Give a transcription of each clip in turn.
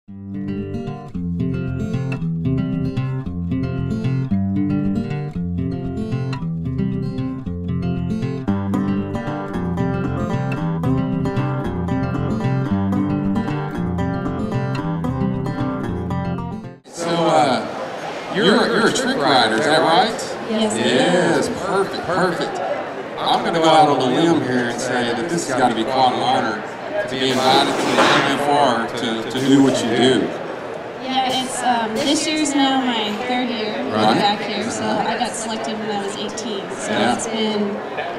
You're a trick rider, is that right? Yes. Yes, perfect, perfect. I'm going to go out on a limb here and say that this has got to be quite an honor to be invited to the NFR to do what you do. Yeah, it's this year's now my third year back here, so I got selected when I was 18. So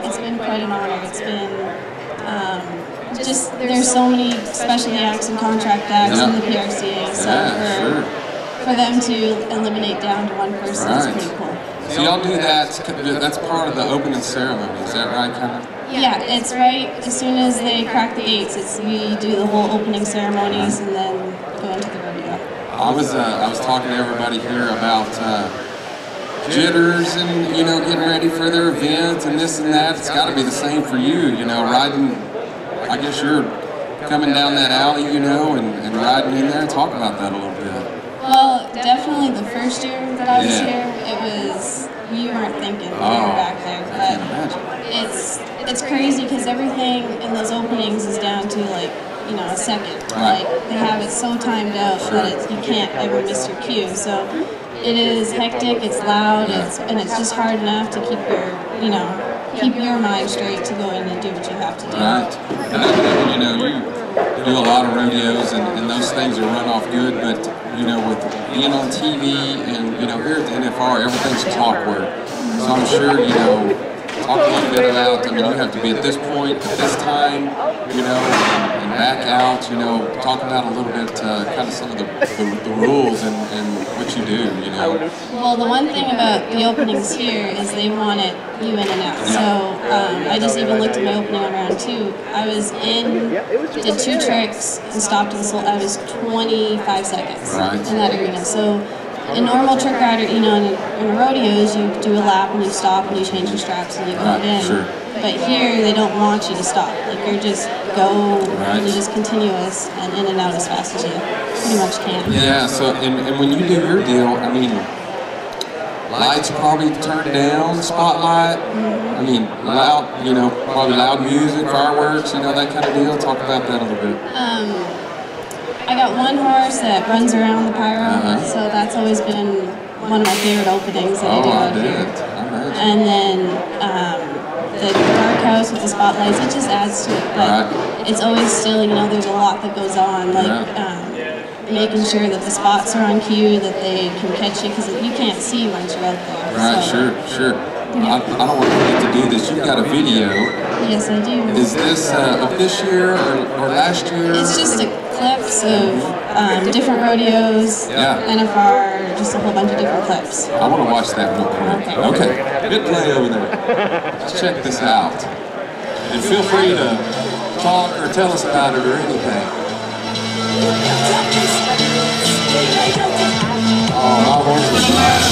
it's been quite an honor. It's been just there's so many specialty acts and contract acts in the PRCA, so for them to eliminate down to one person is pretty cool. So y'all do that, that's part of the opening ceremony, is that right, kind of? Yeah, it's right as soon as they crack the gates, we do the whole opening ceremonies and then go into the rodeo. I was talking to everybody here about jitters and, you know, getting ready for their events and this and that. It's got to be the same for you, you know, riding, I guess you're coming down that alley, you know, and riding in there. Talk about that a little bit. Well, definitely the first year that I was here, it was, you weren't thinking you were back there, but it's crazy because everything in those openings is down to like, you know, a second. Like they have it so timed out that you can't ever miss your cue. So it is hectic, it's loud, and it's just hard enough to keep your, you know, keep your mind straight to go in and do what you have to do. Right. And you know, you do a lot of rodeos and those things are run off good, but you know, with being on TV and, you know, here at the NFR, everything's clockwork. So I'm sure, you know, talk a little bit about, I mean, you have to be at this point, at this time, you know, and back out, you know, talk about a little bit, kind of some of the rules and what you do, you know. Well, the one thing about the openings here is they want it you in and out. So I just even looked at my opening on round 2. I was in, did 2 tricks, and stopped and sold. I was 25 seconds in that arena. So in normal trick rider, you know, in rodeos, you do a lap and you stop and you change your straps and you go in. But here, they don't want you to stop. Like, you're just go and you're just continuous and in and out as fast as you pretty much can. Yeah, so, and when you do your deal, I mean, lights probably turned down, spotlight, I mean, loud, you know, probably loud music, fireworks, you know, that kind of deal. Talk about that a little bit. I got one horse that runs around the pyro, so that's always been one of my favorite openings that I do out here. And then the dark house with the spotlights, it just adds to it. But it's always still, you know, there's a lot that goes on, like making sure that the spots are on cue, that they can catch you, because you can't see once you're out there. Right, so. sure. I don't want to forget to do this. You've got a video. Yes, I do. Is this of this year or last year? It's just clips of different rodeos, NFR, just a whole bunch of different clips. I want to watch that real quick. Okay. Good play over there. Let's check this out. And feel free to talk or tell us about it or anything. Oh, my horse was nice.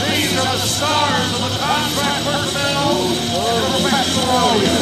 These are the stars of the contract personnel of the professional rodeo.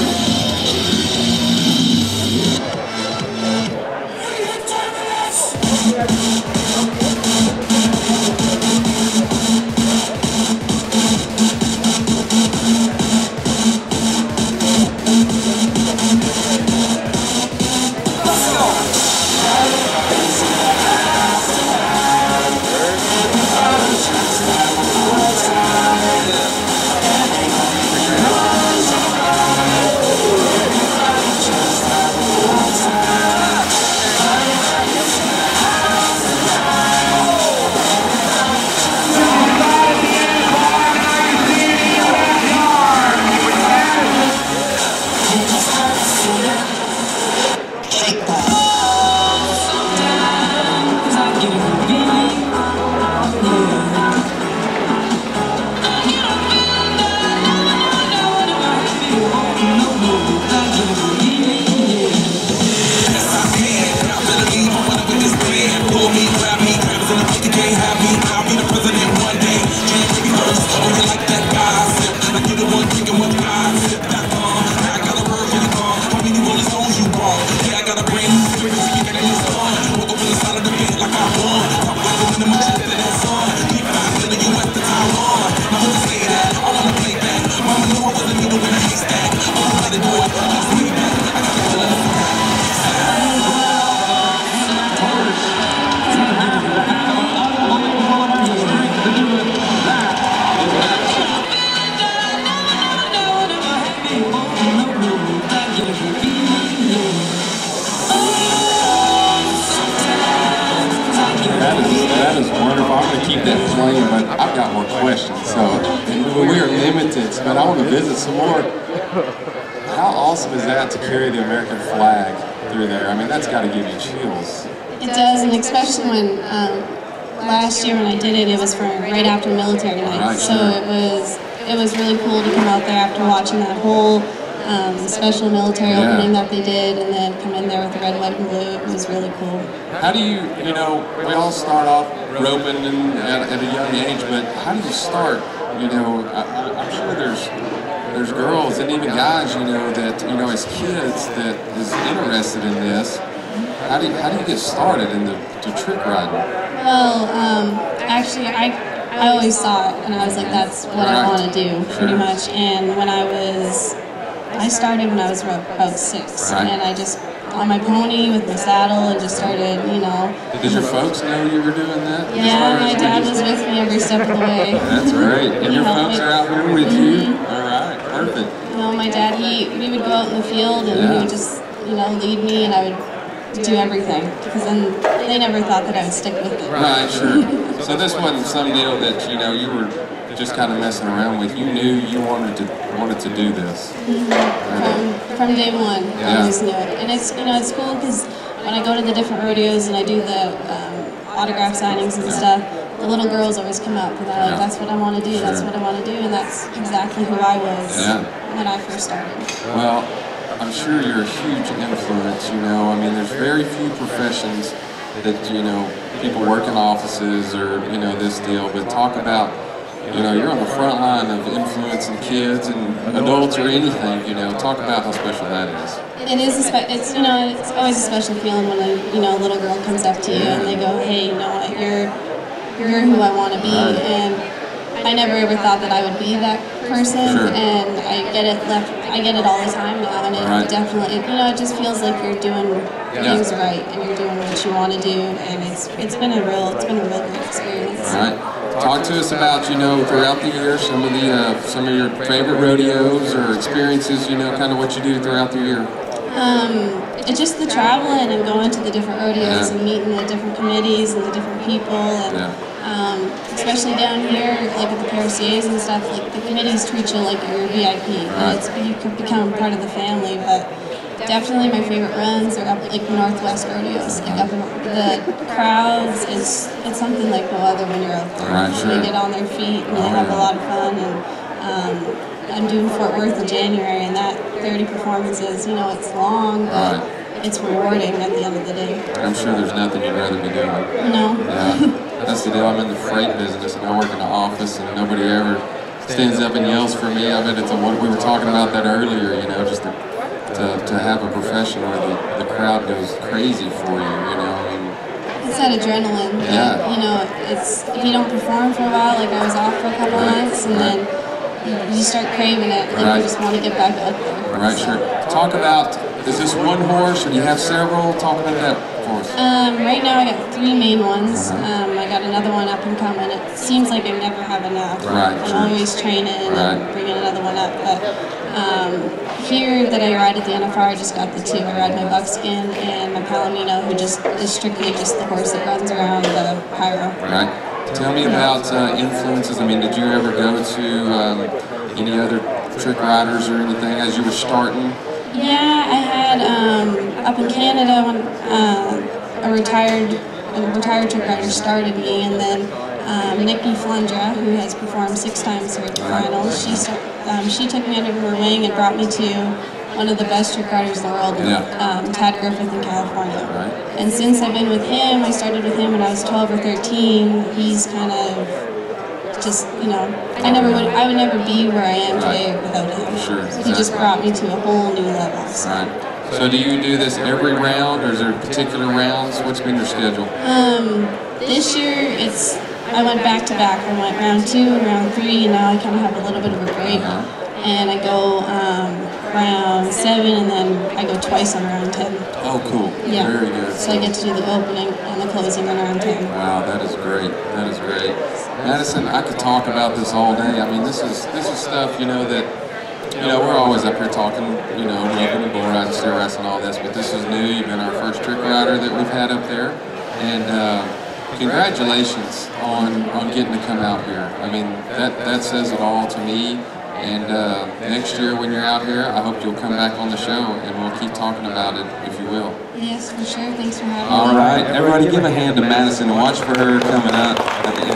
That is wonderful. I'm going to keep that playing, but I've got more questions. So we are limited, but I want to visit some more. How awesome is that to carry the American flag through there? I mean, that's got to give you chills. It does, and especially when last year when I did it, it was for right after military night. Right, so it was really cool to come out there after watching that whole special military opening that they did, and then come in there with the red, white, and blue. It was really cool. How do you know, we all start off roping and at a young age, but how do you start? You know, I'm sure there's girls and even guys, you know, that, you know, as kids that is interested in this. How do you get started in the trick riding? Well, actually, I always saw it, and I was like, that's what I want to do, pretty much. And when I started when I was about 6, and I just on my pony with my saddle and just started, you know. Did your folks know you were doing that? Yeah, my dad was with me every step of the way. That's right. And your folks are out here with you? All right, perfect. You know, my dad, we would go out in the field and he would just, you know, lead me, and I would do everything, because then they never thought that I would stick with it. Right, sure. So this wasn't some deal that, you know, you were just kind of messing around with. You knew you wanted to do this. From day one, I always knew it. And it's, you know, it's cool because when I go to the different rodeos and I do the autograph signings and stuff, the little girls always come up and they're like, that's what I want to do, that's what I want to do, and that's exactly who I was when I first started. Well, I'm sure you're a huge influence, you know. I mean, there's very few professions that, you know, people work in offices or, you know, this deal, but talk about, you know, you're on the front line of influencing kids and adults or anything, you know. Talk about how special that is. It is, it's, you know, it's always a special feeling when a, you know, little girl comes up to you and they go, hey, you know what, you're who I want to be, and I never ever thought that I would be that person, and I get it all the time now, and it definitely, you know, it just feels like you're doing things right, and you're doing what you want to do, and it's been a real great experience. All right. Talk to us about, you know, throughout the year, some of your favorite rodeos or experiences, you know, kind of what you do throughout the year. It's just the traveling and going to the different rodeos and meeting the different committees and the different people, and especially down here, like at the PRCAs and stuff, like the committees treat you like you're a VIP, and you can become part of the family. But definitely my favorite runs are up like Northwest rodeos, like up in the crowds. It's something like no other when you're out there. They get on their feet and they have a lot of fun. And I'm doing Fort Worth in January, and that 30 performances, you know, it's long, but it's rewarding at the end of the day. I'm sure there's nothing you'd rather be doing. No. Yeah, that's the deal. I'm in the freight business, and I work in an office, and nobody ever stands up and yells for me. I bet it's we were talking about that earlier, you know, just to have a profession where the crowd goes crazy for you, you know. I mean, it's that adrenaline. You know, it's if you don't perform for a while, like I was off for a couple months, and then you start craving it, like you just want to get back out there. Right, sure. Talk about, is this one horse or do you have several? Talk about that for us. Right now I got 3 main ones. I got another one up and coming. It seems like I never have enough. I'm always training and bringing another one up. But here that I ride at the NFR, I just got the 2. I ride my Buckskin and my Palomino, who just is strictly just the horse that runs around the pyro. Right. Tell me about influences. I mean, did you ever go to any other trick riders or anything as you were starting? Yeah, I had up in Canada when a retired trick rider started me, and then Nikki Flundra, who has performed 6 times here at the finals, she took me under her wing and brought me to one of the best trick riders in the world, Tad Griffith in California. And since I've been with him, I started with him when I was 12 or 13. He's kind of just, you know, I would never be where I am today without him. He just brought me to a whole new level. So. So do you do this every round, or is there particular rounds? What's been your schedule? This year I went back to back. I went round 2 and round 3, and now I kind of have a little bit of a break. And I go round 7, and then I go twice on round 10. Oh, cool. Yeah. Very good. So I get to do the opening and the closing on round 10. Wow, that is great. That is great. Madison, I could talk about this all day. I mean, this is stuff, you know, that, you know, we're always up here talking, you know, roping and bull riding, steer wrestling, all this, but this is new. You've been our first trick rider that we've had up there. And congratulations on getting to come out here. I mean, that says it all to me. And next year when you're out here, I hope you'll come back on the show and we'll keep talking about it, if you will. Yes, for sure. Thanks for having me. All right. Everybody give a hand to Madison and watch for her coming up at the